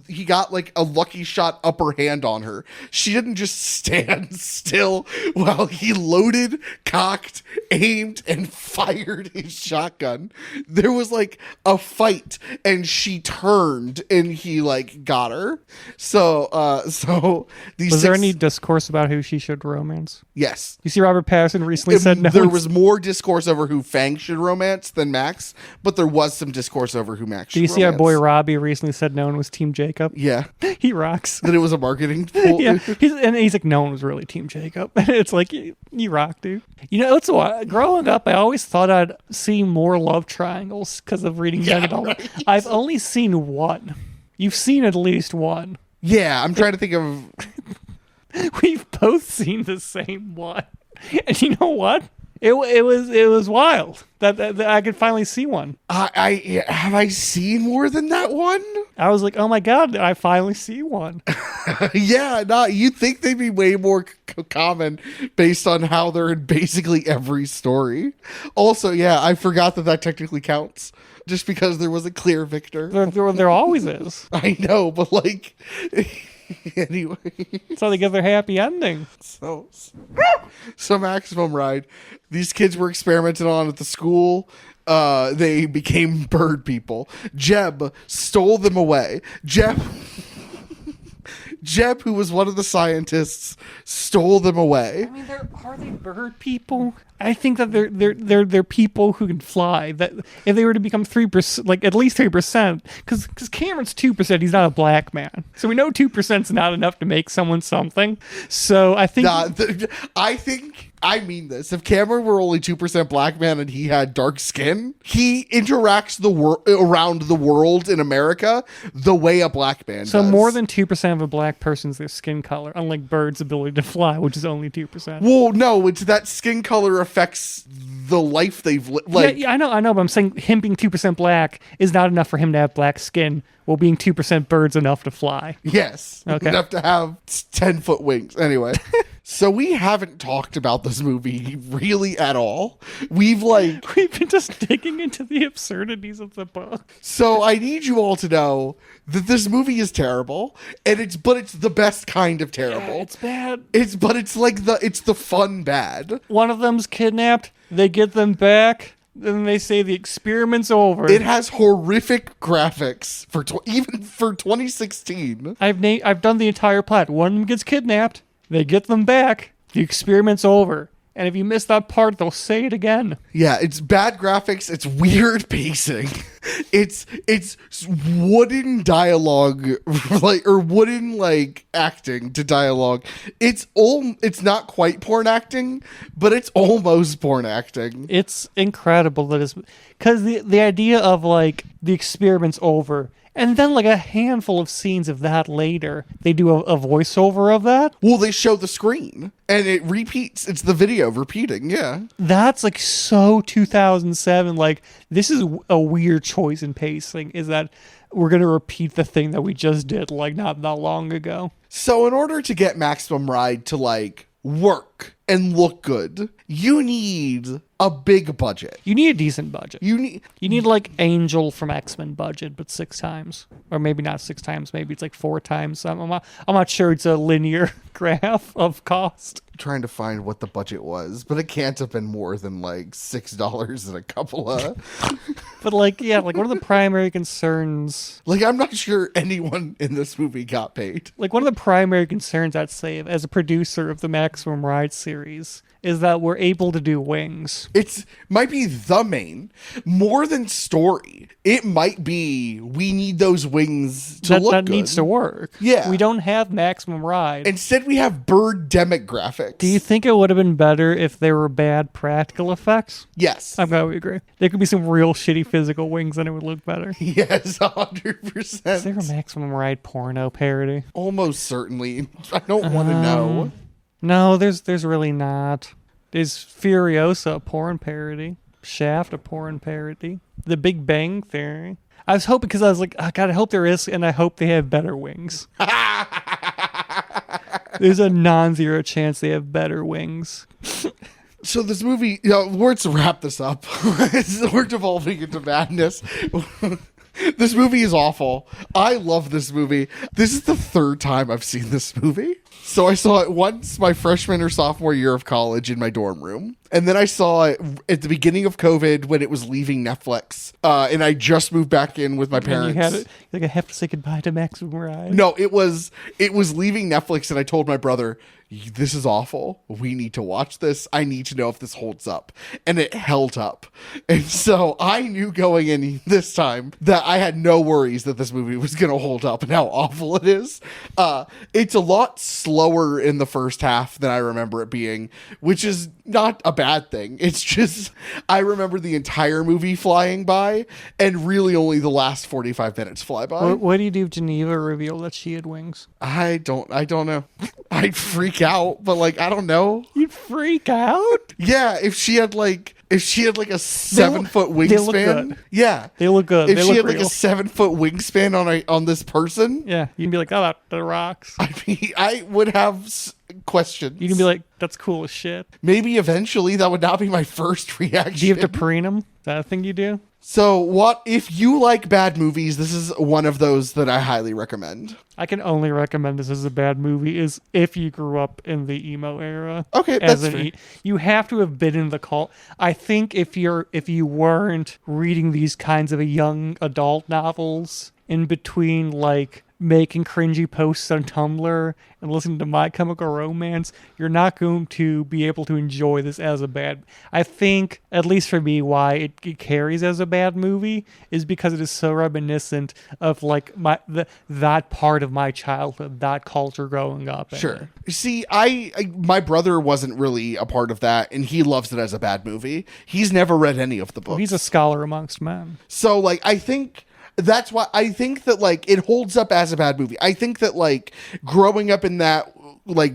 like a lucky shot upper hand on her. She didn't just stand still while he loaded, cocked, aimed, and fired his shotgun. There was like a fight, and she turned and he like got her. So these was there any discourse about who she should romance? Yes. You see, Robert Pattinson recently said no. There was more discourse over who Fang should romance than Max, but there was some discourse over who Max should romance. Do you see our boy Robbie recently said no one was Team Jacob? Yeah. He rocks. That it was a marketing tool. Yeah. He's like, no one was really Team Jacob. It's like, you rock, dude. You know, it's what, growing up, I always thought I'd see more love triangles because of reading young adult. Right. I've only seen one. You've seen at least one. Yeah, I'm trying to think of... We've both seen the same one. And you know what? It was wild that I could finally see one. Have I seen more than that one? I was like, oh my God, I finally see one. Yeah, you'd think they'd be way more common based on how they're in basically every story. Also, yeah, I forgot that technically counts. Just because there was a clear victor. There always is. I know, but like... Anyway, so they get their happy ending. So Maximum Ride. These kids were experimented on at the school. They became bird people. Jeb stole them away. Jeb, who was one of the scientists, stole them away. I mean, are they bird people? I think that they're people who can fly. That if they were to become 3%, like at least 3%, because Cameron's 2%, he's not a black man, so we know 2% is not enough to make someone something. So I think I mean this. If Cameron were only 2% black man and he had dark skin, he interacts around the world in America the way a black man does. So more than 2% of a black person's their skin color, unlike birds' ability to fly, which is only 2%. Well, no, it's that skin color affects the life they've lived. Like, yeah, I know, but I'm saying him being 2% black is not enough for him to have black skin. Well, being 2% birds enough to fly. Yes. Okay. Enough to have 10-foot wings. Anyway. So we haven't talked about this movie really at all. We've been just digging into the absurdities of the book. So I need you all to know that this movie is terrible, and it's the best kind of terrible. Yeah, it's bad. It's the fun bad. One of them's kidnapped. They get them back. Then they say the experiment's over. It has horrific graphics even for 2016. I've done the entire plot. One of them gets kidnapped. They get them back. The experiment's over. And if you miss that part, they'll say it again. Yeah, it's bad graphics. It's weird pacing. It's wooden dialogue, or wooden acting to dialogue. It's not quite porn acting, but it's almost porn acting. It's incredible that it's because the idea of the experiment's over. And then a handful of scenes of that later, they do a voiceover of that. Well, they show the screen and it repeats. It's the video repeating. Yeah. That's so 2007. This is a weird choice in pacing, is that we're going to repeat the thing that we just did not that long ago. So in order to get Maximum Ride to work and look good, you need a big budget. You need a decent budget. You need Angel from X-Men budget, but 6 times, or maybe not 6 times. Maybe it's 4 times. I'm not sure it's a linear graph of cost. trying to find what the budget was, but it can't have been more than $6 and a couple of. But one of the primary concerns. I'm not sure anyone in this movie got paid. One of the primary concerns, I'd say, as a producer of the Maximum Ride series, is that we're able to do wings. It's might be the main, more than story. It might be we need those wings to look that good. needs to work. Yeah. We don't have Maximum Ride. Instead, we have Birdemic graphics. Do you think it would have been better if there were bad practical effects? Yes. I'm glad we agree. There could be some real shitty physical wings and it would look better. Yes, 100%. Is there a Maximum Ride porno parody? Almost certainly. I don't want to know. No, there's really not. There's Furiosa, a porn parody. Shaft, a porn parody. The Big Bang Theory. I was hoping, because I was like, oh, God, I hope there is, and I hope they have better wings. There's a non-zero chance they have better wings. So this movie, let's wrap this up. We're devolving into madness. This movie is awful. I love this movie. This is the 3rd time I've seen this movie. So I saw it once my freshman or sophomore year of college in my dorm room. And then I saw it at the beginning of COVID when it was leaving Netflix. And I just moved back in with my parents. You had it, I have to say goodbye to Maximum Ride. No, it was leaving Netflix, and I told my brother, this is awful. We need to watch this. I need to know if this holds up. And it held up. And so I knew going in this time that I had no worries that this movie was going to hold up and how awful it is. It's a lot slower in the first half than I remember it being, which is not a bad thing. It's just, I remember the entire movie flying by and really only the last 45 minutes fly by. What do you do if Geneva revealed that she had wings? I don't know. I'd freak out, but I don't know. You'd freak out? Yeah, if she had a 7-foot they look wingspan. good. Yeah. They look good. If They she look had real. a 7-foot wingspan on this person, Yeah, you can be like, oh, that rocks. I mean, I would have questions. You can be like, that's cool as shit. Maybe eventually that would not be my first reaction. Do you have to preen them? Is that a thing you do? So what if you like bad movies? This is one of those that I highly recommend. I can only recommend this as a bad movie is if you grew up in the emo era. Okay, as that's an fair. you have to have been in the cult. I think if you weren't reading these kinds of young adult novels in between making cringy posts on Tumblr and listening to My Chemical Romance, you're not going to be able to enjoy this as a bad. I think, at least for me, why it carries as a bad movie is because it is so reminiscent of that part of my childhood, that culture growing up. Sure. See, my brother wasn't really a part of that, and he loves it as a bad movie. He's never read any of the books. He's a scholar amongst men. So I think that's why I think that it holds up as a bad movie. I think that growing up in that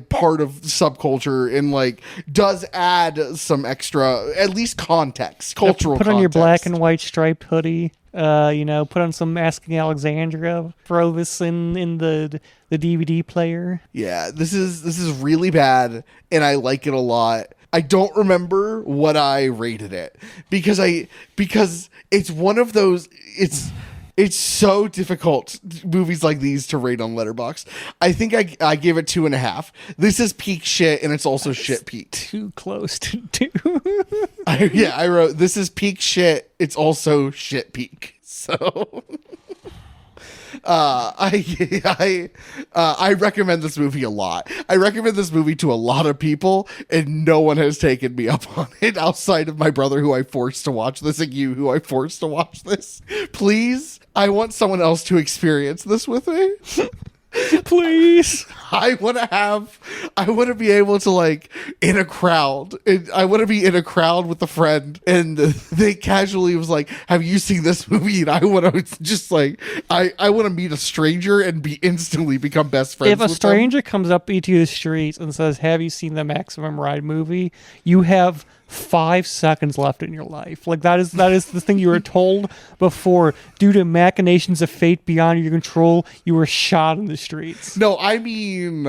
part of subculture and does add some extra, at least context, cultural Put on context. your black and white striped hoodie. Put on some Asking Alexandria. Throw this in the DVD player. Yeah, this is really bad, and I like it a lot. I don't remember what I rated it because it's one of those. It's so difficult, movies like these, to rate on Letterboxd. I think I gave it 2.5. This is peak shit, and it's also shit peaked. Too close to 2. I wrote, this is peak shit, it's also shit peak. So, I recommend this movie a lot. I recommend this movie to a lot of people, and no one has taken me up on it outside of my brother, who I forced to watch this, and you, who I forced to watch this. Please, I want someone else to experience this with me. Please. I want to be able to, like, in a crowd. I want to be in a crowd with a friend, and they casually was like, "Have you seen this movie?" And I want to just like, I want to meet a stranger and instantly become best friends. If a with stranger comes up to you to the streets and says, "Have you seen the Maximum Ride movie?" You have 5 seconds left in your life. Like that is the thing you were told before. Due to machinations of fate beyond your control, you were shot in the streets. No, I mean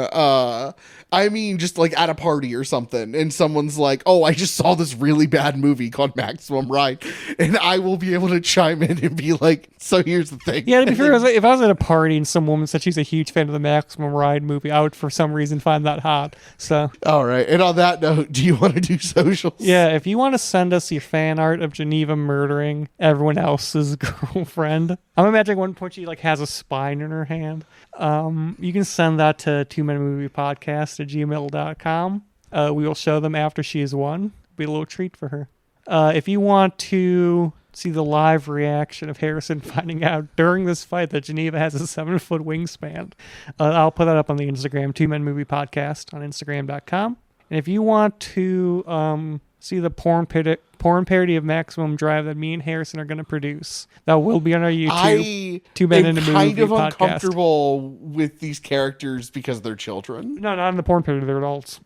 just like at a party or something, and someone's like, "Oh, I just saw this really bad movie called Maximum Ride," and I will be able to chime in and be like, "So here's the thing." Yeah, to be fair, if I was at a party and some woman said she's a huge fan of the Maximum Ride movie, I would for some reason find that hot. So, all right. And on that note, do you want to do socials? yeah, if you want to send us your fan art of Geneva murdering everyone else's girlfriend, I'm imagining at one point she like has a spine in her hand. You can send that to 2menmoviepodcast@gmail.com. We will show them after she has won. Be a little treat for her. If you want to see the live reaction of Harrison finding out during this fight that Geneva has a 7-foot wingspan, I'll put that up on the Instagram, 2menmoviepodcast on Instagram.com. And if you want to see the porn parody of Maximum Drive that me and Harrison are going to produce, that will be on our YouTube. I 2 Men am in a kind Movie of podcast. uncomfortable with these characters because they're children. No, not in the porn parody. They're adults.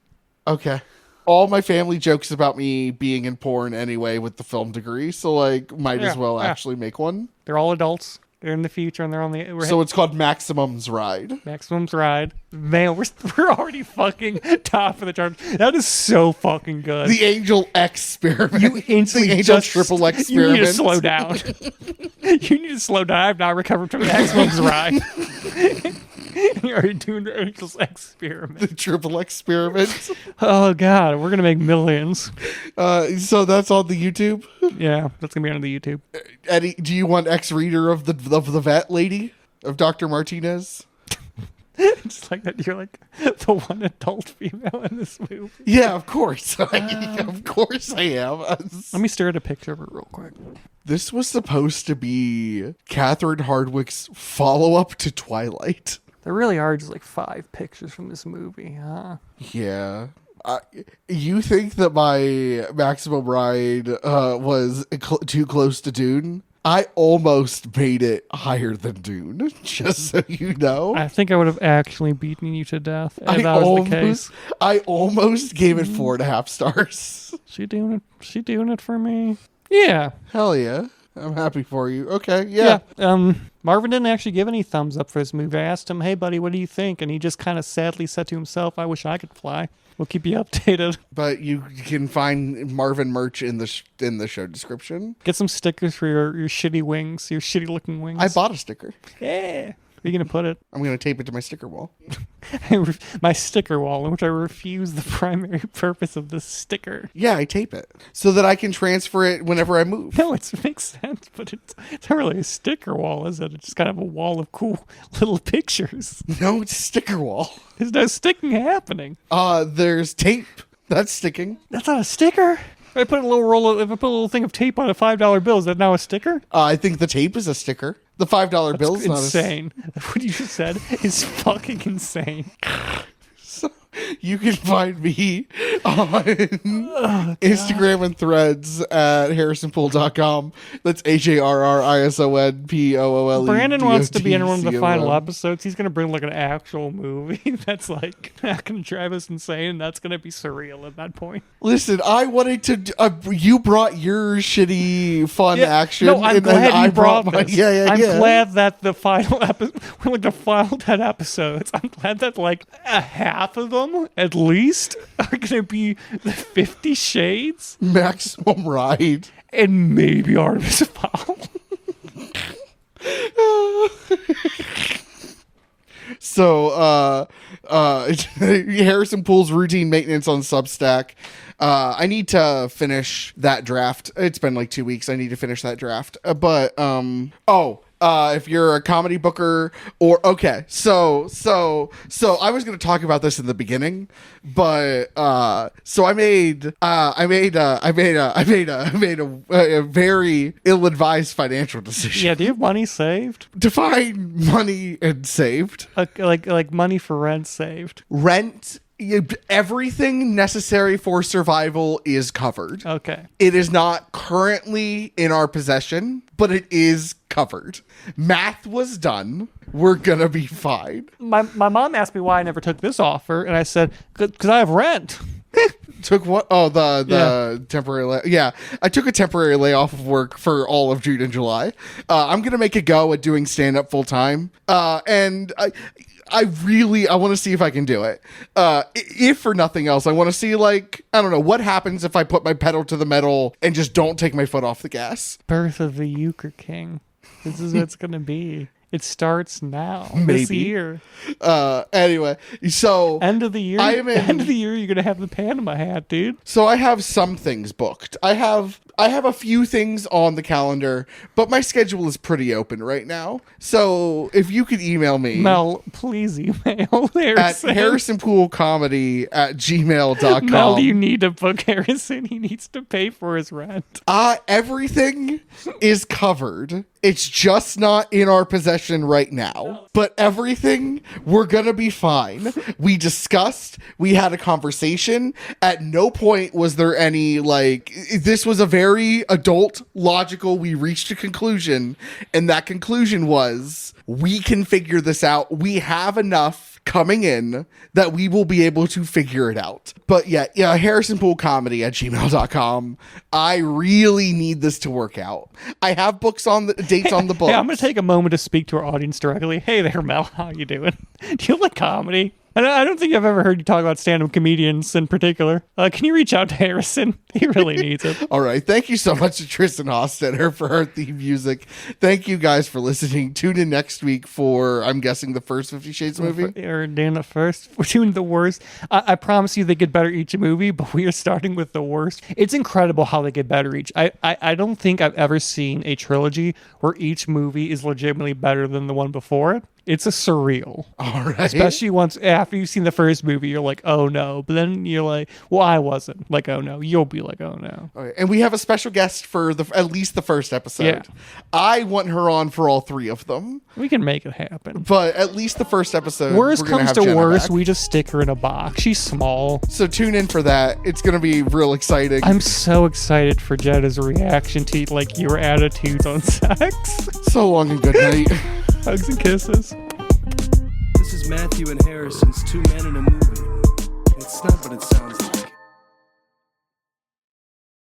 Okay. All my family jokes about me being in porn anyway with the film degree, so like might as well actually make one. They're all adults. They're in the future, and they're on the. So it's called Maximum's Ride. Maximum's Ride. Man, we're already fucking top of the charts. That is so fucking good. The Angel Experiment. You instantly the Angel just, Triple Experiment. You need to slow down. You need to slow down. I've not recovered from Maximum's Ride. You're already doing the Angel's Experiment. The Triple Experiment. Oh God, we're gonna make millions. So that's on the YouTube. Yeah, that's gonna be on the YouTube. Eddie, do you want ex-reader of the vet lady of Dr. Martinez? It's like that. You're like the one adult female in this movie. Yeah, of course. Of course I am. Let me stare at a picture of her real quick. This was supposed to be Catherine Hardwicke's follow-up to Twilight. There really are just like 5 pictures from this movie, huh? Yeah. You think that my Maximum Ride was too close to Dune? I almost made it higher than Dune, just so you know. I think I would have actually beaten you to death if that was the case. I almost gave it 4.5 stars. She doing it for me. Yeah. Hell yeah. I'm happy for you. Okay, yeah. Marvin didn't actually give any thumbs up for this movie. I asked him, "Hey, buddy, what do you think?" And he just kind of sadly said to himself, "I wish I could fly." We'll keep you updated. But you can find Marvin merch in the show description. Get some stickers for your shitty wings, your shitty looking wings. I bought a sticker. Yeah. Where are you going to put it? I'm going to tape it to my sticker wall. My sticker wall, in which I refuse the primary purpose of the sticker. Yeah, I tape it so that I can transfer it whenever I move. No, it makes sense, but it's not really a sticker wall, is it? It's just kind of a wall of cool little pictures. No, it's a sticker wall. There's no sticking happening. There's tape. That's sticking. That's not a sticker? If I put a little thing of tape on a $5 bill, is that now a sticker? I think the tape is a sticker. The $5 bill is insane. What you just said is fucking insane. So you can find me on Instagram and Threads at harrisonpool.com. That's HARRISONPOOLE. Brandon wants to be in one of the final episodes. He's going to bring like an actual movie that's like not going to drive us insane, and that's going to be surreal at that point. Listen, I wanted to. You brought your shitty fun action. No, I'm glad you brought this. I'm yeah. glad that the final episode, like the final 10 episodes, I'm glad that like a half of them at least are going to be the 50 Shades, Maximum Ride, and maybe Artemis Fowl. So, Harrison Pool's routine maintenance on Substack. I need to finish that draft. It's been like 2 weeks. I need to finish that draft. if you're a comedy booker or okay, so I was going to talk about this in the beginning, but so I made a very ill-advised financial decision. Yeah, do you have money saved? Define money and saved. Like money for rent saved. Rent, everything necessary for survival is covered. Okay. It is not currently in our possession, but it is covered. Math was done. We're gonna be fine. My mom asked me why I never took this offer, and I said, because I have rent. Took what? Oh, the temporary yeah, I took a temporary layoff of work for all of June and July. I'm gonna make a go at doing stand-up full time. And I want to see if I can do it. If for nothing else, I want to see, like, I don't know, what happens if I put my pedal to the metal and just don't take my foot off the gas. Birth of the Euchre King. This is what it's going to be. It starts now. Maybe. This year. Anyway, so End of the year. End of the year, you're going to have the Panama hat, dude. So I have some things booked. I have a few things on the calendar, but my schedule is pretty open right now. So if you could email me, Mel, please email Harrison. at harrisonpoolcomedy@gmail.com. Mel, you need to book Harrison. He needs to pay for his rent. Everything is covered. It's just not in our possession right now. But everything, we're going to be fine. We discussed, we had a conversation. At no point was there any, like, this was a very adult, logical, we reached a conclusion. And that conclusion was, we can figure this out. We have enough coming in that we will be able to figure it out. But yeah, harrisonpoolcomedy@gmail.com. I really need this to work out. I have books on the dates on the books. Hey, I'm going to take a moment to speak to our audience directly. Hey there, Mel. How you doing? Do you like comedy? I don't think I've ever heard you talk about stand-up comedians in particular. Can you reach out to Harrison? He really needs it. All right. Thank you so much to Tristan Hostetter for her theme music. Thank you guys for listening. Tune in next week for, I'm guessing, the first 50 Shades movie. Or doing the first. We're doing the worst. I promise you they get better each movie, but we are starting with the worst. It's incredible how they get better each. I don't think I've ever seen a trilogy where each movie is legitimately better than the one before it. It's a surreal. All right. Especially once after you've seen the first movie, you're like, oh no. But then you're like, well, I wasn't like, oh no. You'll be like, oh no. All right. And we have a special guest for at least the first episode. Yeah. I want her on for all three of them. We can make it happen. But at least the first episode. Worst comes to Jenna worst, back. we just stick her in a box. She's small. So tune in for that. It's going to be real exciting. I'm so excited for Jenna's reaction to like your attitudes on sex. So long and good night. Hugs and kisses. This is Matthew and Harrison's Two Men in a Movie. It's not what it sounds like.